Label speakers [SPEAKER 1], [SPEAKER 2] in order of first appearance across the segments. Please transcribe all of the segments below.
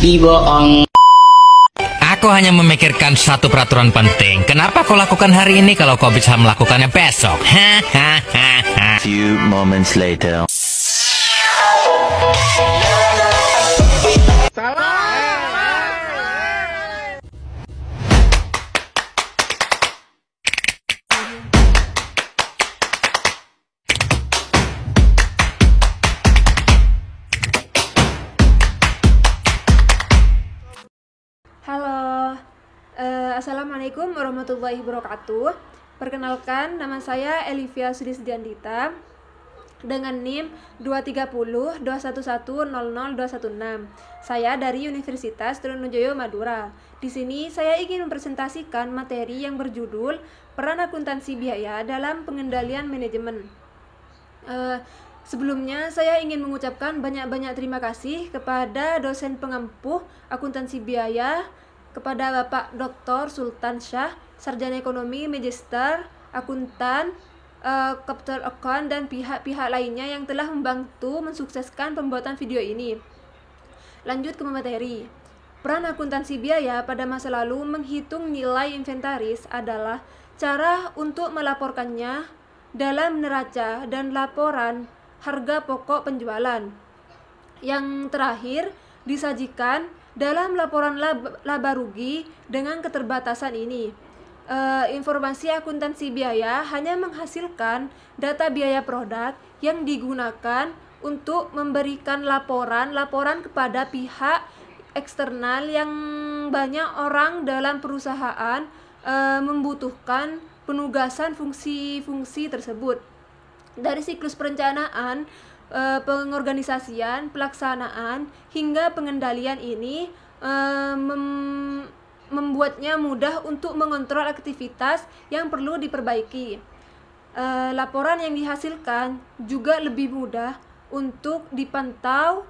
[SPEAKER 1] Aku hanya memikirkan satu peraturan penting. Kenapa kau lakukan hari ini kalau kau bisa melakukannya besok?
[SPEAKER 2] Few moments later.
[SPEAKER 3] Halo, Assalamualaikum warahmatullahi wabarakatuh. Perkenalkan, nama saya Elivia Sudisdiandita dengan NIM 23021100216. Saya dari Universitas Trunojoyo Madura. Di sini saya ingin mempresentasikan materi yang berjudul Peran Akuntansi Biaya dalam Pengendalian Manajemen. Sebelumnya saya ingin mengucapkan banyak-banyak terima kasih kepada dosen pengampu akuntansi biaya, kepada Bapak Dr. Sultan Syah, Sarjana Ekonomi, Magister, Akuntan, Capital Account, dan pihak-pihak lainnya yang telah membantu mensukseskan pembuatan video ini. Lanjut ke materi. Peran akuntansi biaya pada masa lalu menghitung nilai inventaris adalah cara untuk melaporkannya dalam neraca dan laporan harga pokok penjualan. Yang terakhir disajikan dalam laporan laba rugi. Dengan keterbatasan ini, informasi akuntansi biaya hanya menghasilkan data biaya produk yang digunakan untuk memberikan laporan kepada pihak eksternal yang banyak orang dalam perusahaan membutuhkan penugasan fungsi-fungsi tersebut. Dari siklus perencanaan, pengorganisasian, pelaksanaan, hingga pengendalian ini membuatnya mudah untuk mengontrol aktivitas yang perlu diperbaiki. Laporan yang dihasilkan juga lebih mudah untuk dipantau.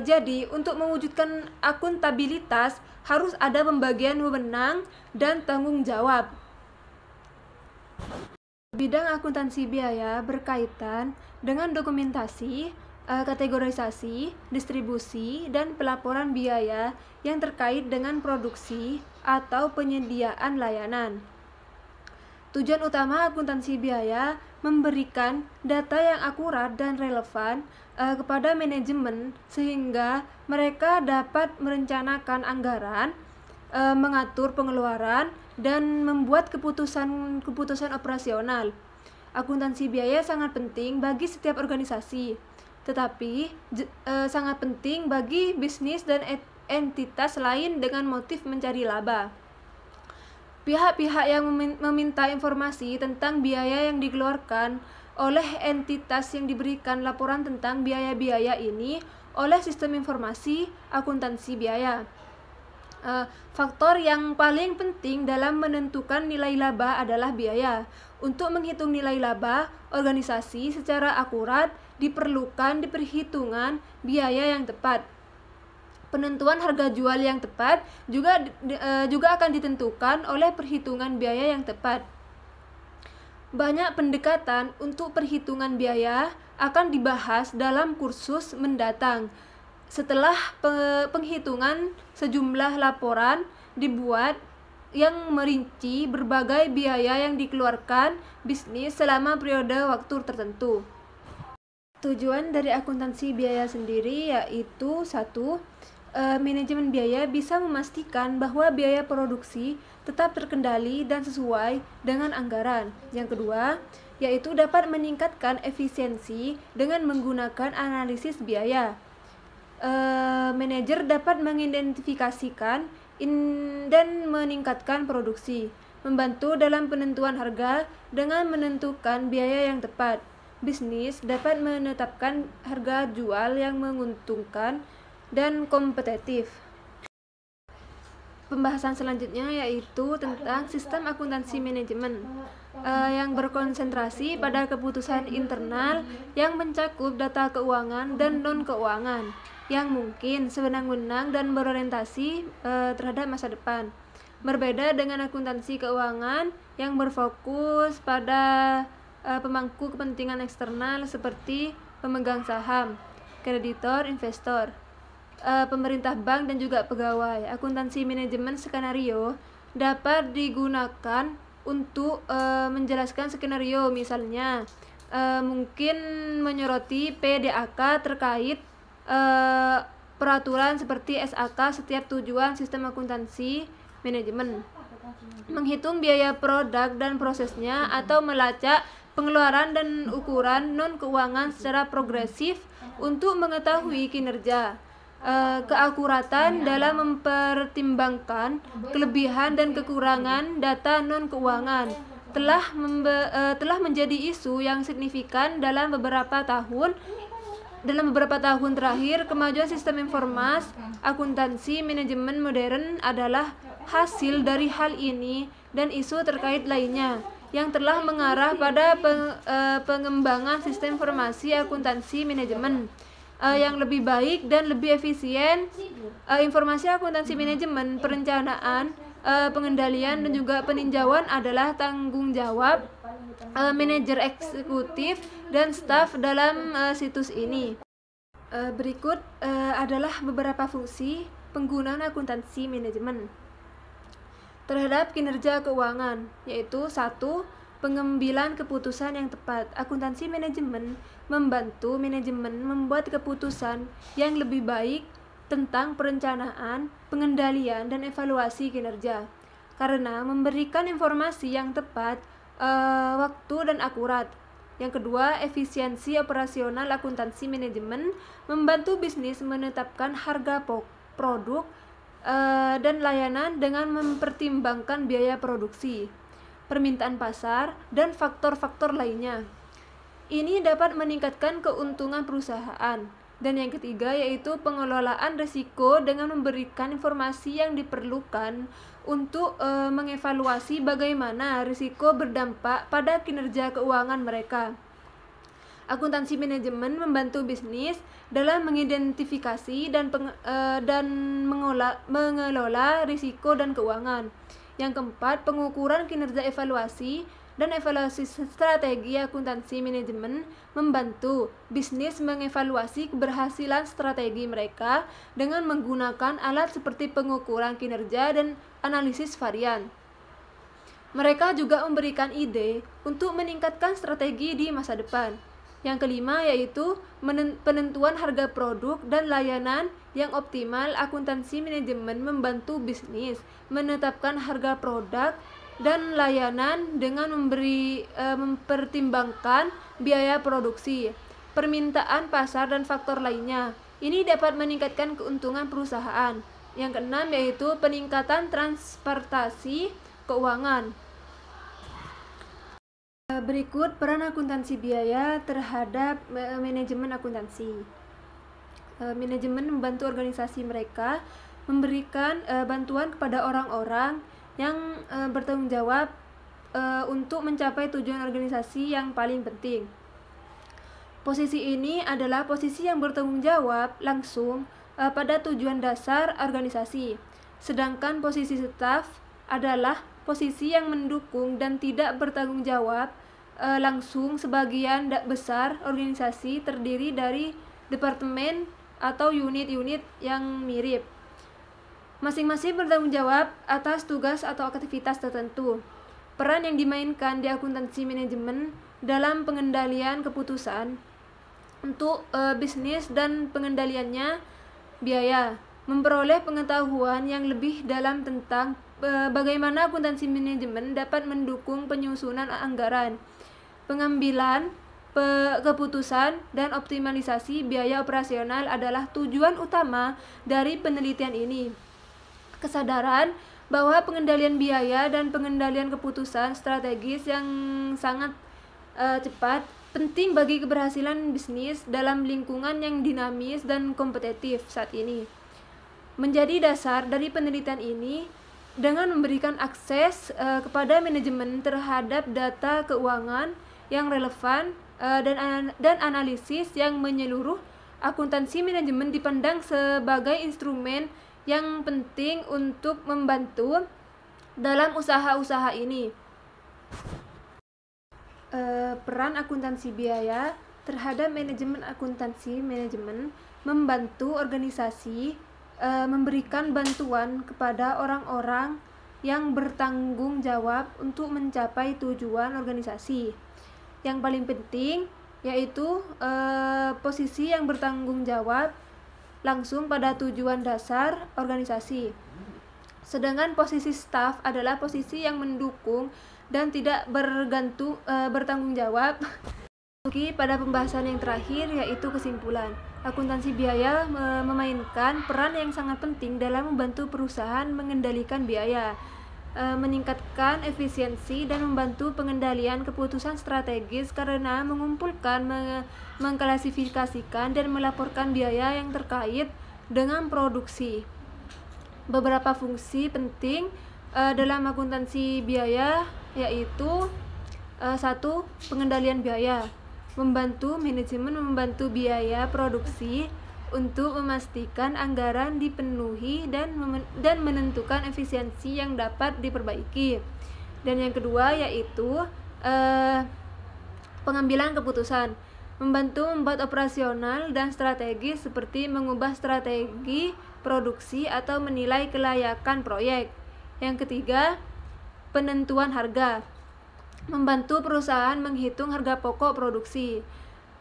[SPEAKER 3] Jadi, untuk mewujudkan akuntabilitas harus ada pembagian wewenang dan tanggung jawab. Bidang akuntansi biaya berkaitan dengan dokumentasi, kategorisasi, distribusi, dan pelaporan biaya yang terkait dengan produksi atau penyediaan layanan. Tujuan utama akuntansi biaya memberikan data yang akurat dan relevan kepada manajemen sehingga mereka dapat merencanakan anggaran, mengatur pengeluaran, dan membuat keputusan operasional. Akuntansi biaya sangat penting bagi setiap organisasi, tetapi sangat penting bagi bisnis dan entitas lain dengan motif mencari laba. Pihak-pihak yang meminta informasi tentang biaya yang dikeluarkan oleh entitas yang diberikan laporan tentang biaya-biaya ini oleh sistem informasi akuntansi biaya. Faktor yang paling penting dalam menentukan nilai laba adalah biaya. Untuk menghitung nilai laba organisasi secara akurat diperlukan perhitungan biaya yang tepat. Penentuan harga jual yang tepat juga akan ditentukan oleh perhitungan biaya yang tepat. Banyak pendekatan untuk perhitungan biaya akan dibahas dalam kursus mendatang. Setelah penghitungan, sejumlah laporan dibuat yang merinci berbagai biaya yang dikeluarkan bisnis selama periode waktu tertentu. Tujuan dari akuntansi biaya sendiri yaitu 1. Manajemen biaya bisa memastikan bahwa biaya produksi tetap terkendali dan sesuai dengan anggaran. Yang kedua, yaitu dapat meningkatkan efisiensi dengan menggunakan analisis biaya. Manajer dapat mengidentifikasikan dan meningkatkan produksi, membantu dalam penentuan harga dengan menentukan biaya yang tepat. Bisnis dapat menetapkan harga jual yang menguntungkan dan kompetitif. Pembahasan selanjutnya yaitu tentang sistem akuntansi manajemen yang berkonsentrasi pada keputusan internal yang mencakup data keuangan dan non-keuangan yang mungkin sewenang-wenang dan berorientasi terhadap masa depan. Berbeda dengan akuntansi keuangan yang berfokus pada pemangku kepentingan eksternal seperti pemegang saham, kreditor, investor. pemerintah bank dan juga pegawai. Akuntansi manajemen skenario dapat digunakan untuk menjelaskan skenario, misalnya mungkin menyoroti PDAK terkait peraturan seperti SAK setiap tujuan sistem akuntansi manajemen, menghitung biaya produk dan prosesnya, atau melacak pengeluaran dan ukuran non keuangan secara progresif untuk mengetahui kinerja. Keakuratan dalam mempertimbangkan kelebihan dan kekurangan data non keuangan telah menjadi isu yang signifikan dalam beberapa tahun terakhir. Kemajuan sistem informasi akuntansi manajemen modern adalah hasil dari hal ini dan isu terkait lainnya yang telah mengarah pada pengembangan sistem informasi akuntansi manajemen yang lebih baik dan lebih efisien. Informasi akuntansi manajemen, perencanaan, pengendalian dan juga peninjauan adalah tanggung jawab manajer eksekutif dan staf dalam situs ini. Berikut adalah beberapa fungsi penggunaan akuntansi manajemen terhadap kinerja keuangan, yaitu 1. Pengambilan keputusan yang tepat. Akuntansi manajemen membantu manajemen membuat keputusan yang lebih baik tentang perencanaan, pengendalian, dan evaluasi kinerja karena memberikan informasi yang tepat, waktu, dan akurat. Yang kedua, efisiensi operasional. Akuntansi manajemen membantu bisnis menetapkan harga produk dan layanan dengan mempertimbangkan biaya produksi, permintaan pasar, dan faktor-faktor lainnya. Ini dapat meningkatkan keuntungan perusahaan. Dan yang ketiga yaitu pengelolaan risiko dengan memberikan informasi yang diperlukan untuk mengevaluasi bagaimana risiko berdampak pada kinerja keuangan mereka. Akuntansi manajemen membantu bisnis dalam mengidentifikasi dan mengelola risiko dan keuangan. Yang keempat, pengukuran kinerja evaluasi dan evaluasi strategi. Akuntansi manajemen membantu bisnis mengevaluasi keberhasilan strategi mereka dengan menggunakan alat seperti pengukuran kinerja dan analisis varian. Mereka juga memberikan ide untuk meningkatkan strategi di masa depan. Yang kelima yaitu penentuan harga produk dan layanan yang optimal. Akuntansi manajemen membantu bisnis menetapkan harga produk dan layanan dengan mempertimbangkan biaya produksi, permintaan pasar, dan faktor lainnya. Ini dapat meningkatkan keuntungan perusahaan. Yang keenam yaitu peningkatan transparansi keuangan. Berikut peran akuntansi biaya terhadap manajemen akuntansi. Manajemen membantu organisasi mereka memberikan bantuan kepada orang-orang yang bertanggung jawab untuk mencapai tujuan organisasi yang paling penting. Posisi ini adalah posisi yang bertanggung jawab langsung pada tujuan dasar organisasi. Sedangkan posisi staf adalah posisi yang mendukung dan tidak bertanggung jawab langsung. Sebagian besar organisasi terdiri dari departemen atau unit-unit yang mirip. Masing-masing bertanggung jawab atas tugas atau aktivitas tertentu. Peran yang dimainkan di akuntansi manajemen dalam pengendalian keputusan untuk bisnis dan pengendaliannya biaya. Memperoleh pengetahuan yang lebih dalam tentang bagaimana akuntansi manajemen dapat mendukung penyusunan anggaran, pengambilan keputusan, dan optimalisasi biaya operasional adalah tujuan utama dari penelitian ini. Kesadaran bahwa pengendalian biaya dan pengendalian keputusan strategis yang sangat cepat penting bagi keberhasilan bisnis dalam lingkungan yang dinamis dan kompetitif saat ini. Menjadi dasar dari penelitian ini dengan memberikan akses kepada manajemen terhadap data keuangan yang relevan dan analisis yang menyeluruh. Akuntansi manajemen dipandang sebagai instrumen yang penting untuk membantu dalam usaha-usaha ini. Peran akuntansi biaya terhadap manajemen. Akuntansi manajemen membantu organisasi memberikan bantuan kepada orang-orang yang bertanggung jawab untuk mencapai tujuan organisasi. Yang paling penting yaitu posisi yang bertanggung jawab langsung pada tujuan dasar organisasi. Sedangkan posisi staf adalah posisi yang mendukung dan tidak bertanggung jawab. Pada pembahasan yang terakhir yaitu kesimpulan. Akuntansi biaya memainkan peran yang sangat penting dalam membantu perusahaan mengendalikan biaya, meningkatkan efisiensi dan membantu pengendalian keputusan strategis karena mengumpulkan, mengklasifikasikan dan melaporkan biaya yang terkait dengan produksi. Beberapa fungsi penting dalam akuntansi biaya yaitu 1. Pengendalian biaya, membantu manajemen membantu biaya produksi untuk memastikan anggaran dipenuhi dan menentukan efisiensi yang dapat diperbaiki. Dan yang kedua yaitu pengambilan keputusan, membantu membuat operasional dan strategis seperti mengubah strategi produksi atau menilai kelayakan proyek. Yang ketiga, penentuan harga, membantu perusahaan menghitung harga pokok produksi.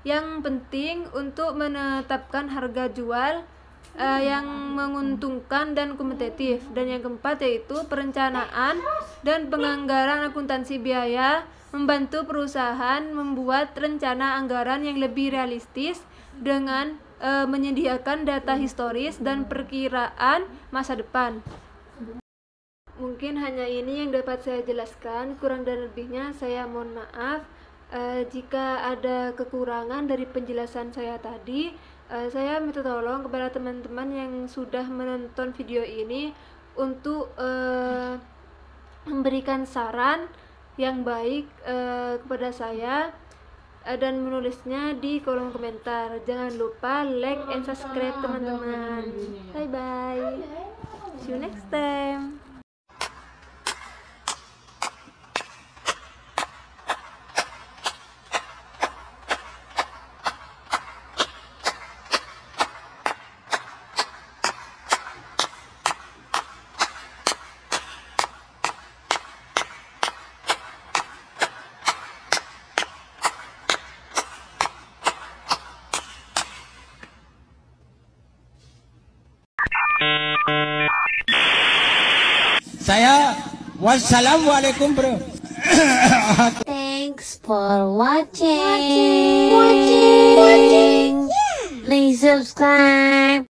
[SPEAKER 3] Yang penting untuk menetapkan harga jual yang menguntungkan dan kompetitif. Dan yang keempat yaitu perencanaan dan penganggaran akuntansi biaya, membantu perusahaan membuat rencana anggaran yang lebih realistis dengan menyediakan data historis dan perkiraan masa depan. Mungkin hanya ini yang dapat saya jelaskan, kurang dan lebihnya saya mohon maaf. Jika ada kekurangan dari penjelasan saya tadi, saya minta tolong kepada teman-teman yang sudah menonton video ini untuk memberikan saran yang baik kepada saya dan menulisnya di kolom komentar. Jangan lupa like and subscribe teman-teman. Bye bye, see you next time.
[SPEAKER 4] Saya wassalamualaikum bro.
[SPEAKER 5] Thanks for watching. Please subscribe.